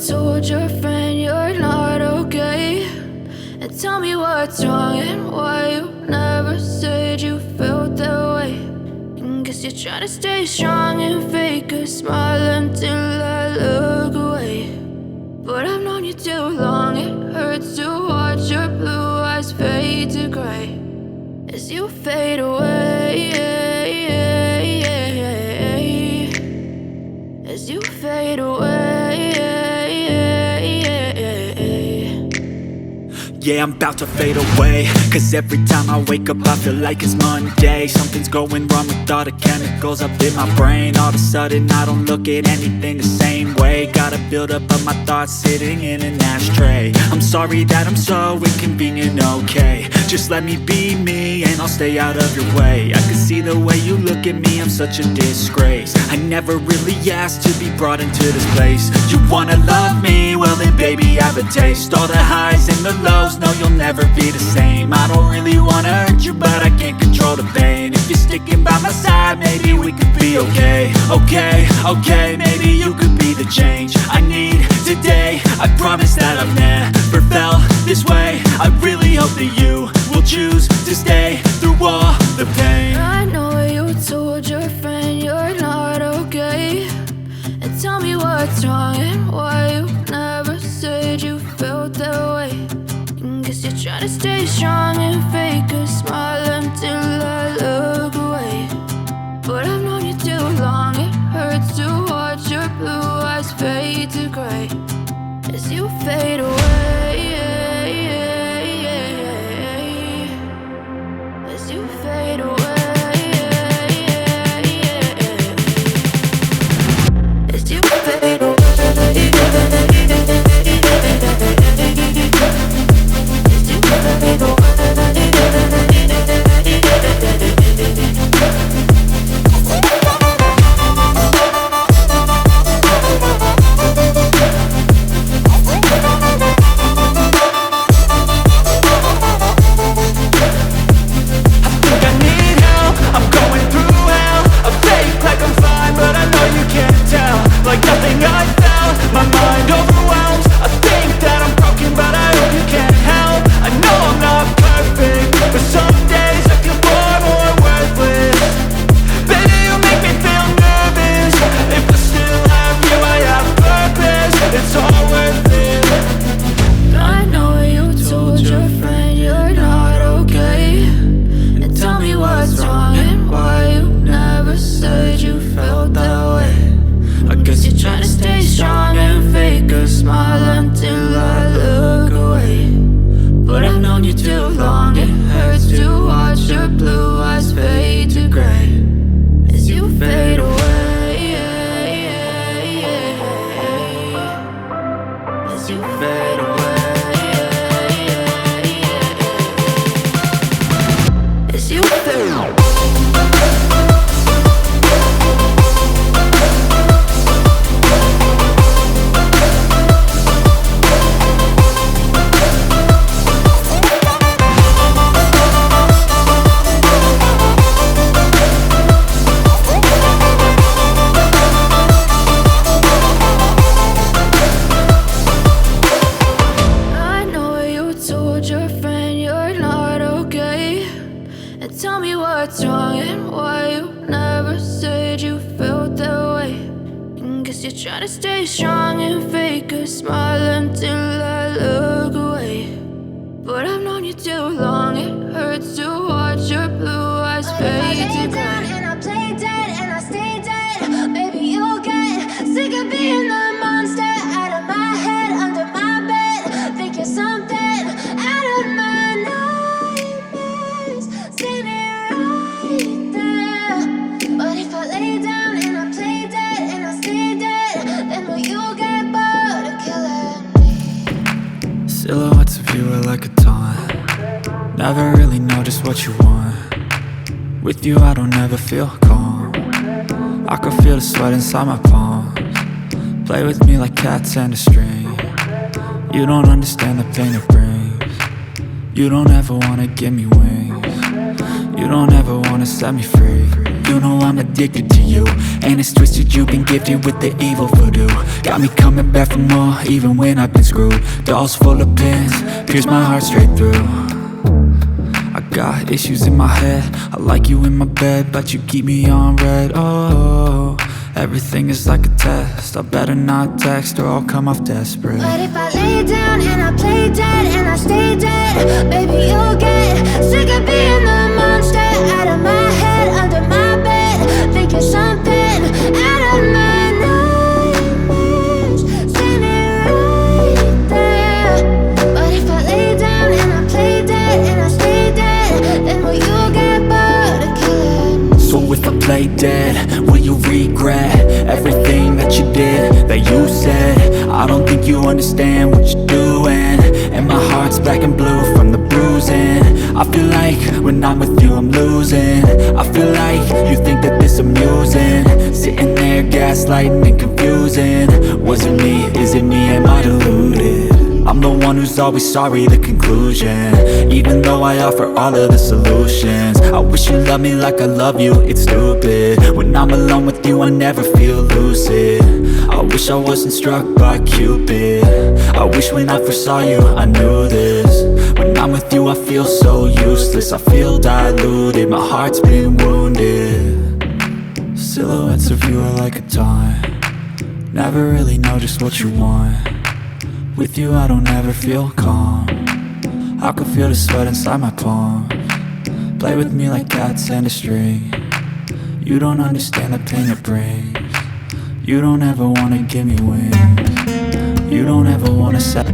told your friend you're not okay, and tell me what's wrong and why you never said you felt that way. And guess you're trying to stay strong and fake a smile until I look away. But I've known you too long, it hurts to watch your blue eyes fade to gray as you fade away, as you fade away. Yeah, I'm about to fade away, cause every time I wake up I feel like it's Monday. Something's going wrong with all the chemicals up in my brain. All of a sudden I don't look at anything the same way. Gotta build up of my thoughts sitting in an ashtray. I'm sorry that I'm so inconvenient, okay. Just let me be me and I'll stay out of your way. I can see the way you look at me, I'm such a disgrace. I never really asked to be brought into this place. You wanna love me? Well then baby I have a taste. All the highs and the lows, no you'll never be the same. I don't really wanna hurt you but I can't control the pain. If you're sticking by my side maybe we could be okay. Okay, maybe you could be the change I need today. I promise that I've never felt this way. I really hope that you will choose to stay through all the pain. I know you told your friend you're not okay, and tell me what's wrong and why you never said you felt that way. And guess you're trying to stay strong and fake a smile until I look away. But I've known you too long, it hurts to watch your blue eyes fade to gray as you fade away, as you fade away, as you fade away. Tell me what's wrong and why you never said you felt that way. And guess you're trying to stay strong and fake a smile until I look away. But I've known you too long, it hurts to watch your blue eyes fade to gray. And I play dead and I stay dead. Baby, you'll get sick of being the monster out of my head, under my bed. Think you're something out of my nightmares, standing right there. But if I lay down and I play dead and I stay dead, then will you get bored of killing me? Silhouettes of you are like a taunt. Never really know just what you want. With you I don't ever feel calm. I can feel the sweat inside my palms. Play with me like cats and a string. You don't understand the pain it brings. You don't ever wanna give me wings. You don't ever wanna set me free. You know I'm addicted to you, and it's twisted, you've been gifted with the evil voodoo. Got me coming back for more, even when I've been screwed. Dolls full of pins, pierce my heart straight through. I got issues in my head, I like you in my bed, but you keep me on red. Oh, everything is like a test, I better not text or I'll come off desperate. But if I lay down and I play dead and I stay dead, baby, you'll get sick of being the monster out of my head, under my bed, thinking something out of my nightmares, standing right there. But if I lay down and I play dead and I stay dead, then will you get bored of killing? So if I play dead, will you regret everything that you did, that you said? I don't think you understand what you're doing, and my heart's black and blue from the bruising. I feel like when I'm with you I'm losing. I feel like you think that this amusing, sitting there gaslighting and confusing. Was it me? Is it me? Am I deluded? I'm the one who's always sorry, the conclusion, even though I offer all of the solutions. I wish you loved me like I love you, it's stupid. When I'm alone with you I never feel lucid. I wish I wasn't struck by Cupid. I wish when I first saw you I knew this. When I'm with you I feel so useless, I feel diluted, my heart's been wounded. Silhouettes of you are like a taunt, never really know just what you want. With you I don't ever feel calm, I can feel the sweat inside my palm. Play with me like cats and a string. You don't understand the pain it brings. You don't ever wanna give me wings. You don't ever wanna set